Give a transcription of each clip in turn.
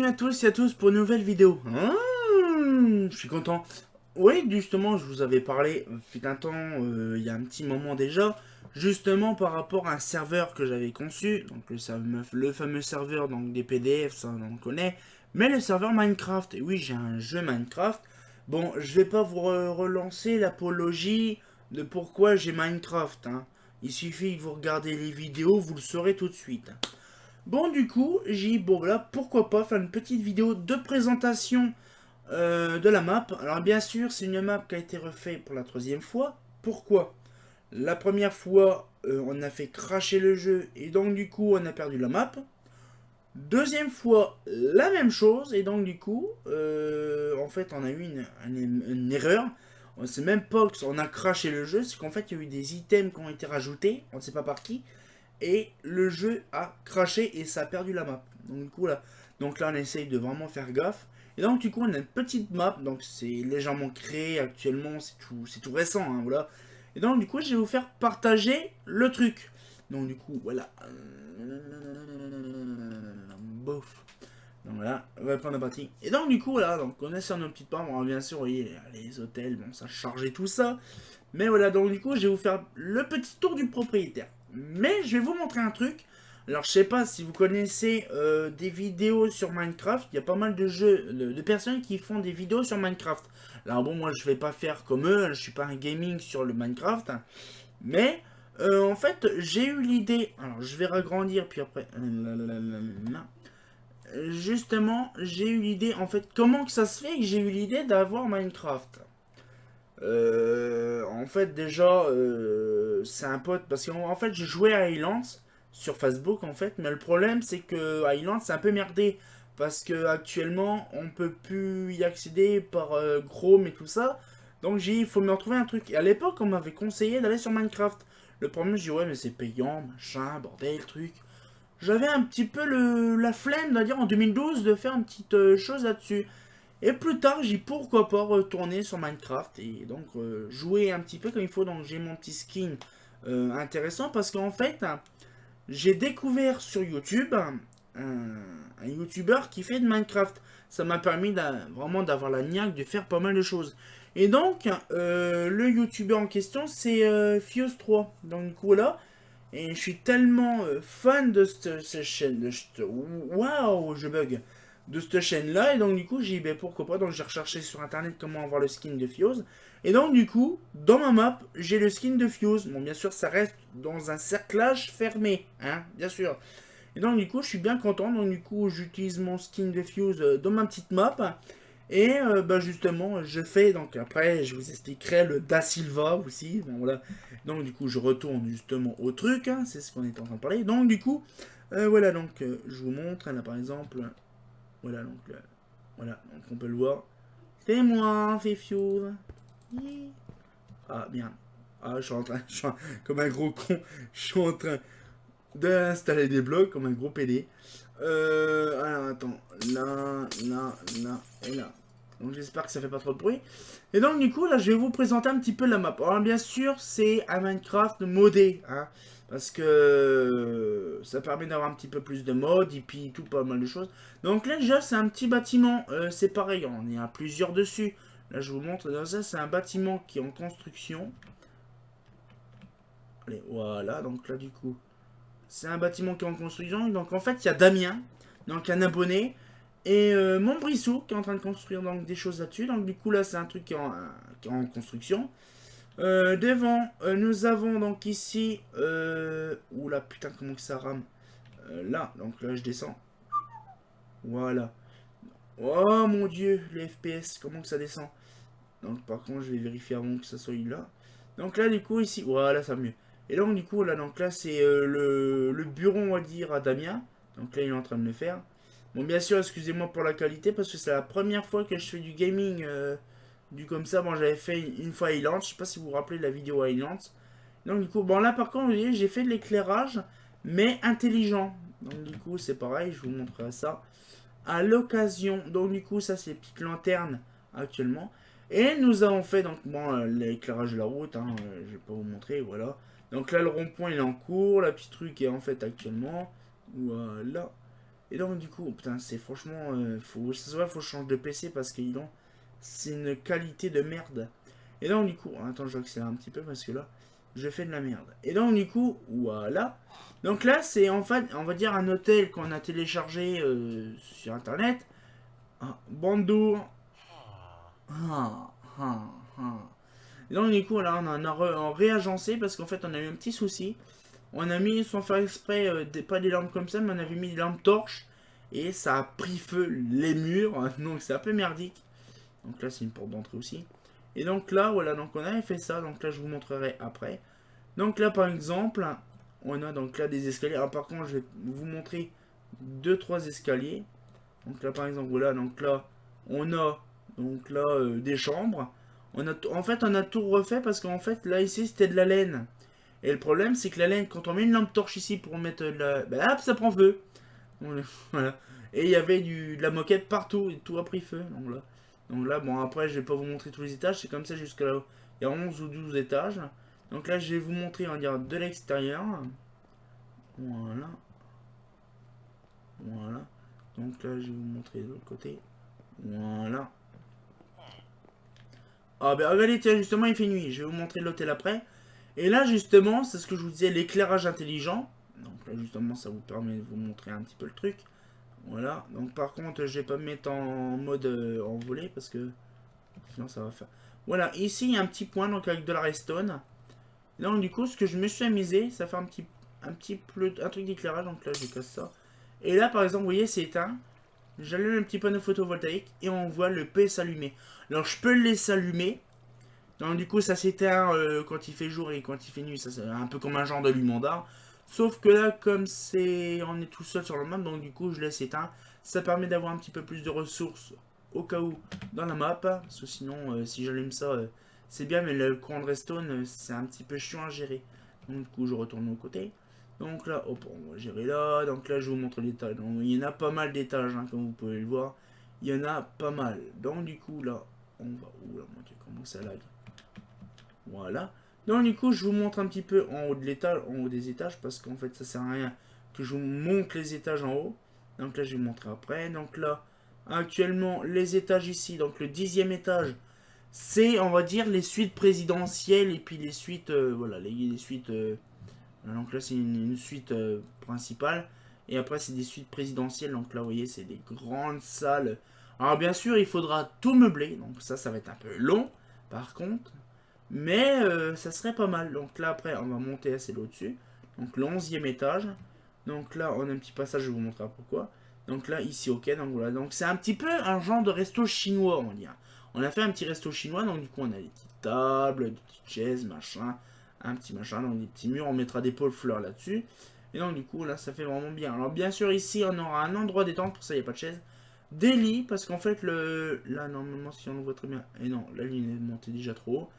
bienvenue à tous et à tous pour une nouvelle vidéo. Je suis content. Oui, justement, je vous avais parlé, fut un temps, il y a un petit moment déjà, justement par rapport à un serveur que j'avais conçu, donc le fameux serveur donc des PDF, ça on le connaît, mais le serveur Minecraft. Et oui, j'ai un jeu Minecraft. Bon, je vais pas vous relancer l'apologie de pourquoi j'ai Minecraft, hein. Il suffit que vous regardez les vidéos, vous le saurez tout de suite. Bon, du coup, j'ai dit, bon, voilà, pourquoi pas faire une petite vidéo de présentation de la map. Alors, bien sûr, c'est une map qui a été refaite pour la troisième fois. Pourquoi? La première fois, on a fait cracher le jeu et donc, du coup, on a perdu la map. Deuxième fois, la même chose et donc, du coup, en fait, on a eu une erreur. On sait même pas qu'on a craché le jeu, c'est qu'en fait, il y a eu des items qui ont été rajoutés, on ne sait pas par qui, et le jeu a craché et ça a perdu la map. Donc là on essaye de vraiment faire gaffe. Et donc du coup on a une petite map, donc c'est légèrement créé actuellement, c'est tout récent, hein, voilà. Et donc du coup je vais vous faire partager le truc. Donc du coup voilà. Bof. Donc voilà, on va prendre la partie. Et donc du coup voilà, donc on est sur nos petites parts. Bon, bien sûr, vous voyez, les hôtels, bon ça chargeait tout ça. Mais voilà, donc du coup je vais vous faire le petit tour du propriétaire. Mais je vais vous montrer un truc. Alors, je sais pas si vous connaissez des vidéos sur Minecraft. Il y a pas mal de jeux, de personnes qui font des vidéos sur Minecraft. Alors bon, moi je vais pas faire comme eux. Je suis pas un gaming sur le Minecraft. Mais en fait, j'ai eu l'idée. Alors, je vais agrandir puis après. Justement, j'ai eu l'idée. En fait, comment que ça se fait que j'ai eu l'idée d'avoir Minecraft? En fait, déjà, c'est un pote. Parce qu'en fait, je jouais à Islands sur Facebook, en fait. Mais le problème, c'est que Islands, c'est un peu merdé. Parce que actuellement, on peut plus y accéder par Chrome et tout ça. Donc, j'ai dit, il faut me retrouver un truc. Et à l'époque, on m'avait conseillé d'aller sur Minecraft. Le problème, je dis, ouais, mais c'est payant, machin, bordel, truc. J'avais un petit peu la flemme, on va dire, en 2012, de faire une petite chose là-dessus. Et plus tard, j'ai pourquoi pas retourner sur Minecraft et donc jouer un petit peu comme il faut. Donc j'ai mon petit skin intéressant parce qu'en fait, j'ai découvert sur YouTube un YouTuber qui fait de Minecraft. Ça m'a permis vraiment d'avoir la niaque de faire pas mal de choses. Et donc, le YouTuber en question, c'est Fios3. Donc du coup là, et je suis tellement fan de cette chaîne. Waouh, je bug de cette chaîne-là. Et donc, du coup, j'ai dit, ben, pourquoi pas. Donc, j'ai recherché sur internet comment avoir le skin de Fuse. Et donc, du coup, dans ma map, j'ai le skin de Fuse. Bon, bien sûr, ça reste dans un cerclage fermé, hein, bien sûr. Et donc, du coup, je suis bien content. Donc, du coup, j'utilise mon skin de Fuse dans ma petite map. Et bah justement, je fais, donc après, je vous expliquerai le Da Silva aussi. Bon, voilà. Donc, du coup, je retourne justement au truc, hein, c'est ce qu'on est en train de parler. Donc, du coup, voilà, donc je vous montre, là, par exemple. Voilà, donc, voilà, donc on peut le voir. C'est moi, c'est Fuse. Ah, bien. Ah, je suis en train, comme un gros con, je suis en train d'installer des blocs comme un gros PD. Alors attends, là et là. Donc j'espère que ça fait pas trop de bruit. Et donc du coup là je vais vous présenter un petit peu la map. Alors bien sûr c'est un Minecraft modé, hein, parce que ça permet d'avoir un petit peu plus de modes et puis tout pas mal de choses. Donc là déjà c'est un petit bâtiment, c'est pareil, on est à plusieurs dessus. Là je vous montre, dans ça c'est un bâtiment qui est en construction. Allez, voilà, donc là du coup c'est un bâtiment qui est en construction. Donc en fait, il y a Damien, donc un abonné, et mon Brissou qui est en train de construire donc, des choses là-dessus. Donc du coup là, c'est un truc qui est en construction. Devant, nous avons donc ici... oula, putain, comment que ça rame. Là, donc là, je descends. Voilà. Oh mon dieu, les FPS, comment que ça descend. Donc par contre, je vais vérifier avant que ça soit là. Donc là, du coup, ici, voilà, ça va mieux. Et donc, du coup, là, c'est le bureau, on va dire, à Damien. Donc là, il est en train de le faire. Bon, bien sûr, excusez-moi pour la qualité, parce que c'est la première fois que je fais du gaming du comme ça. Bon, j'avais fait une fois Island, je sais pas si vous vous rappelez de la vidéo Island. Donc, du coup, bon, là, par contre, vous voyez, j'ai fait de l'éclairage, mais intelligent. Donc, du coup, c'est pareil, je vous montrerai ça à l'occasion. Donc, du coup, ça, c'est les petites lanternes actuellement. Et nous avons fait donc bon l'éclairage de la route, hein, je vais pas vous montrer, voilà. Donc là le rond-point il est en cours, la petite truc est en fait actuellement. Voilà. Et donc du coup, putain, c'est franchement, faut, ça se voit, faut changer de PC parce que c'est une qualité de merde. Et donc du coup, attends, je vais accélérer un petit peu parce que là, je fais de la merde. Et donc du coup, voilà. Donc là, c'est en fait, on va dire un hôtel qu'on a téléchargé sur internet. Ah, Bandour. Ah, ah, ah. Et donc du coup, là, on réagencé parce qu'en fait, on a eu un petit souci. On a mis, sans faire exprès, pas des lampes comme ça, mais on avait mis des lampes torches. Et ça a pris feu les murs. Donc c'est un peu merdique. Donc là, c'est une porte d'entrée aussi. Et donc là, voilà, donc on avait fait ça. Donc là, je vous montrerai après. Donc là, par exemple, on a donc là des escaliers. Alors par contre, je vais vous montrer deux trois escaliers. Donc là, par exemple, voilà, donc là, on a donc là des chambres. En fait, on a tout refait parce qu'en fait, là, ici, c'était de la laine. Et le problème, c'est que la laine, quand on met une lampe torche ici pour mettre de la... Bah, hop, ça prend feu. Voilà. Et il y avait de la moquette partout, et tout a pris feu. Donc là, bon, après, je vais pas vous montrer tous les étages, c'est comme ça jusqu'à là. Il y a 11 ou 12 étages. Donc là, je vais vous montrer, on va dire, de l'extérieur. Voilà. Voilà. Donc là, je vais vous montrer de l'autre côté. Voilà. Ah ben regardez, tiens, justement, il fait nuit. Je vais vous montrer l'hôtel après. Et là, justement, c'est ce que je vous disais, l'éclairage intelligent. Donc là, justement, ça vous permet de vous montrer un petit peu le truc. Voilà. Donc par contre, je vais pas me mettre en mode envolé parce que sinon ça va faire. Voilà. Ici, il y a un petit point donc avec de la redstone. Donc du coup, ce que je me suis amusé, ça fait un truc d'éclairage. Donc là, je casse ça. Et là, par exemple, vous voyez, c'est éteint. J'allume un petit panneau photovoltaïque et on voit le P s'allumer. Alors je peux le laisser allumer. Donc du coup ça s'éteint quand il fait jour et quand il fait nuit. Ça c'est un peu comme un genre de lumandard. Sauf que là comme on est tout seul sur la map, donc du coup je laisse éteint. Ça permet d'avoir un petit peu plus de ressources au cas où dans la map. Parce que sinon si j'allume ça c'est bien, mais le courant de redstone c'est un petit peu chiant à gérer. Donc du coup je retourne au côté. Donc là, hop, on va gérer là. Donc là, je vous montre l'étage. Donc il y en a pas mal d'étages, hein, comme vous pouvez le voir. Il y en a pas mal. Donc du coup, là, on va... Oula, mon dieu, comment ça lag. Voilà. Donc du coup, je vous montre un petit peu en haut de l'étage, en haut des étages, parce qu'en fait, ça sert à rien que je vous montre les étages en haut. Donc là, je vais vous montrer après. Donc là, actuellement, les étages ici, donc le 10e étage, c'est, on va dire, les suites présidentielles et puis les suites, voilà, les suites... donc là, c'est une suite principale. Et après, c'est des suites présidentielles. Donc là, vous voyez, c'est des grandes salles. Alors, bien sûr, il faudra tout meubler. Donc ça va être un peu long, par contre. Mais ça serait pas mal. Donc là, après, on va monter assez au-dessus. Donc le 11e étage. Donc là, on a un petit passage, je vais vous montrer pourquoi. Donc là, ici, ok. Donc voilà. Donc c'est un petit peu un genre de resto chinois, on va dire. On a fait un petit resto chinois. Donc du coup, on a des petites tables, des petites chaises, machin, un petit machin, donc des petits murs, on mettra des pôles fleurs là-dessus. Et donc du coup là ça fait vraiment bien. Alors bien sûr ici on aura un endroit détente, pour ça il n'y a pas de chaise. Des lits, parce qu'en fait là normalement si on le voit très bien, et non, la ligne est montée déjà trop haut.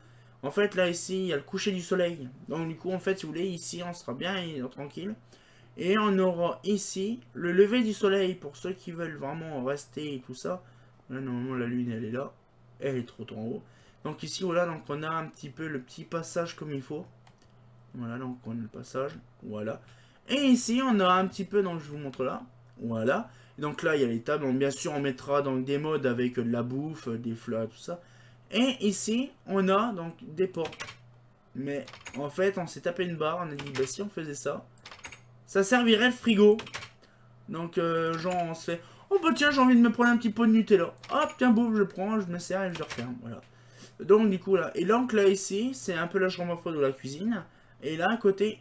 En fait là ici il y a le coucher du soleil. Donc du coup en fait si vous voulez ici on sera bien et tranquille. Et on aura ici le lever du soleil pour ceux qui veulent vraiment rester et tout ça. Là normalement la lune elle est là. Elle est trop en haut. Donc ici voilà, donc on a un petit peu le petit passage comme il faut. Voilà, donc on a le passage. Voilà. Et ici, on a un petit peu, donc je vous montre là. Voilà. Et donc là, il y a les tables. Donc bien sûr, on mettra donc des modes avec de la bouffe, des fleurs, tout ça. Et ici, on a donc des portes. Mais en fait, on s'est tapé une barre. On a dit, bah si on faisait ça, ça servirait le frigo. Donc, genre, on se fait, oh bah tiens, j'ai envie de me prendre un petit pot de Nutella. Hop, tiens, bouffe, je prends, je me sers et je referme. Voilà. Donc du coup là, et donc là ici, c'est un peu la chambre froide ou la cuisine. Et là à côté,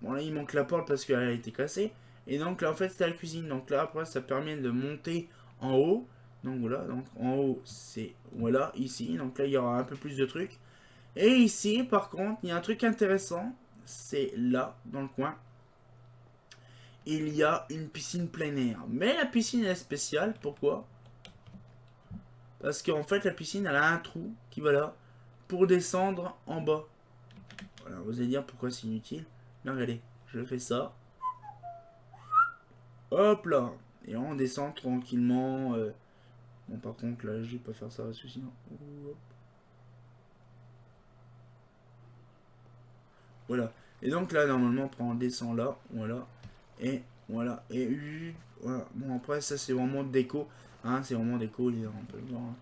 bon là il manque la porte parce qu'elle a été cassée. Et donc là en fait c'est la cuisine. Donc là après ça permet de monter en haut. Donc voilà, donc en haut c'est, voilà, ici. Donc là il y aura un peu plus de trucs. Et ici par contre, il y a un truc intéressant. C'est là, dans le coin. Il y a une piscine plein air. Mais la piscine est spéciale, pourquoi? Parce qu'en fait, la piscine, elle a un trou qui va là pour descendre en bas. Voilà, vous allez dire pourquoi c'est inutile. Mais regardez, je fais ça. Hop là. Et on descend tranquillement. Bon, par contre, là, je vais pas faire ça parce que sinon. Hop. Voilà. Et donc là, normalement, on descend là. Voilà. Et Voilà. Et voilà. Bon, après, ça, c'est vraiment déco. Hein, c'est vraiment déco, on peut le voir. Hein.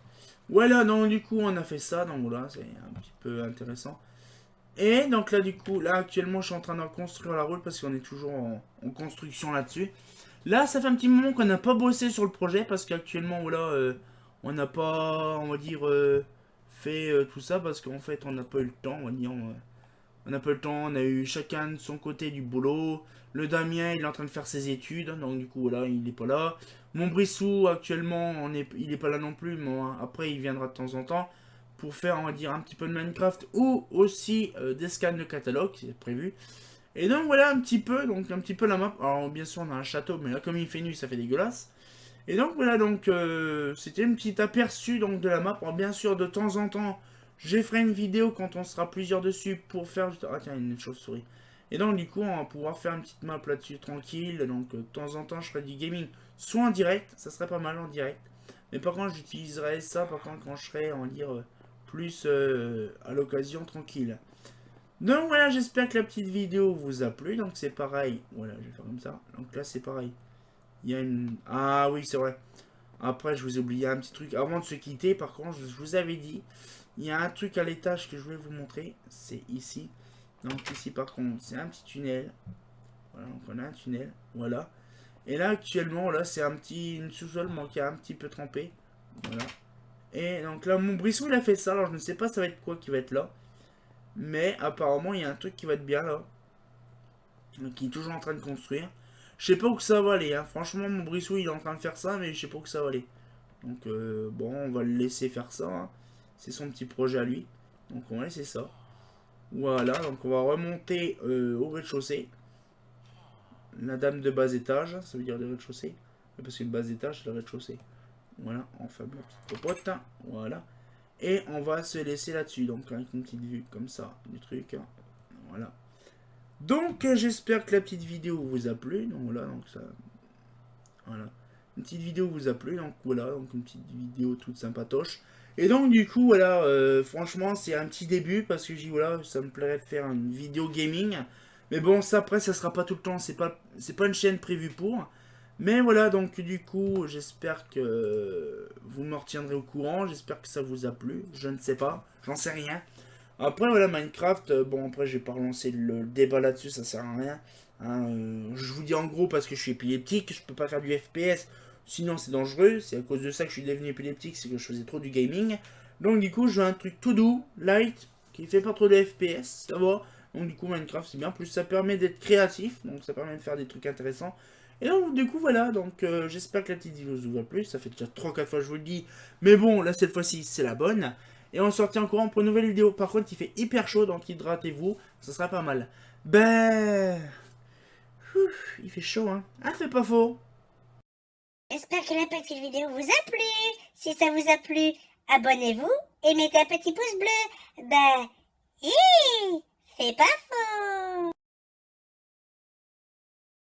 Voilà, donc du coup, on a fait ça. Donc voilà, c'est un petit peu intéressant. Et donc là, du coup, là, actuellement, je suis en train de construire la route parce qu'on est toujours en construction là-dessus. Là, ça fait un petit moment qu'on n'a pas bossé sur le projet parce qu'actuellement, voilà, on n'a pas, on va dire, fait tout ça parce qu'en fait, on n'a pas eu le temps, on va dire. On n'a pas eu le temps, on a eu chacun de son côté du boulot. Le Damien, il est en train de faire ses études, donc du coup, voilà, il n'est pas là. Mon Brissou, actuellement, il n'est pas là non plus, mais après, il viendra de temps en temps pour faire, on va dire, un petit peu de Minecraft ou aussi des scans de catalogue, c'est prévu. Et donc voilà donc un petit peu la map. Alors bien sûr on a un château, mais là comme il fait nuit ça fait dégueulasse. Et donc voilà donc c'était un petit aperçu donc de la map. Alors bien sûr de temps en temps je ferai une vidéo quand on sera plusieurs dessus pour faire... Ah tiens une chauve-souris. Et donc du coup on va pouvoir faire une petite map là-dessus tranquille. Donc de temps en temps je ferai du gaming soit en direct, ça serait pas mal en direct. Mais par contre j'utiliserai ça par contre quand je serai on va dire plus à l'occasion tranquille. Donc voilà, j'espère que la petite vidéo vous a plu. Donc c'est pareil. Voilà, je vais faire comme ça. Donc là c'est pareil. Il y a une... Ah oui, c'est vrai. Après, je vous ai oublié un petit truc. Avant de se quitter, par contre, je vous avais dit, il y a un truc à l'étage que je voulais vous montrer. C'est ici. Donc ici, par contre, c'est un petit tunnel. Voilà, donc on a un tunnel. Voilà. Et là, actuellement, là, c'est une sous-sol qui a un petit peu trempé. Voilà. Et donc là, mon brisson, il a fait ça. Alors, je ne sais pas ça va être quoi qui va être là. Mais apparemment, il y a un truc qui va être bien là. Qui est toujours en train de construire. Je sais pas où que ça va aller. Hein. Franchement, mon brissou, il est en train de faire ça, mais je sais pas où que ça va aller. Donc, bon, on va le laisser faire ça. Hein. C'est son petit projet à lui. Donc, on va laisser ça. Voilà, donc on va remonter au rez-de-chaussée. La dame de bas étage, ça veut dire le rez-de-chaussée. Parce que le bas étage, c'est le rez-de-chaussée. Voilà, on fait ma petite popote. Voilà. Et on va se laisser là-dessus. Donc, avec une petite vue comme ça du truc. Voilà. Donc j'espère que la petite vidéo vous a plu. Donc voilà, donc ça. Voilà. Une petite vidéo vous a plu. Donc voilà, donc une petite vidéo toute sympatoche. Et donc du coup voilà, franchement c'est un petit début parce que j'ai voilà, ça me plairait de faire une vidéo gaming. Mais bon ça après ça sera pas tout le temps, c'est pas une chaîne prévue pour. Mais voilà donc du coup j'espère que vous me retiendrez au courant, j'espère que ça vous a plu, je ne sais pas, j'en sais rien. Après, voilà, Minecraft, bon, après, je vais pas relancer le débat là-dessus, ça sert à rien. Hein, je vous dis en gros parce que je suis épileptique, je peux pas faire du FPS, sinon c'est dangereux. C'est à cause de ça que je suis devenu épileptique, c'est que je faisais trop du gaming. Donc, du coup, je veux un truc tout doux, light, qui fait pas trop de FPS, ça va. Donc, du coup, Minecraft, c'est bien. Plus, ça permet d'être créatif, donc ça permet de faire des trucs intéressants. Et donc, du coup, voilà, donc j'espère que la petite vidéo vous a plu. Ça fait déjà 3-4 fois que je vous le dis. Mais bon, là, cette fois-ci, c'est la bonne. Et on sortit en courant pour une nouvelle vidéo. Par contre, il fait hyper chaud, donc hydratez-vous. Ça sera pas mal. Ben... il fait chaud, hein. Ah, fait pas faux. J'espère que la petite vidéo vous a plu. Si ça vous a plu, abonnez-vous et mettez un petit pouce bleu. Ben, hi, c'est pas faux.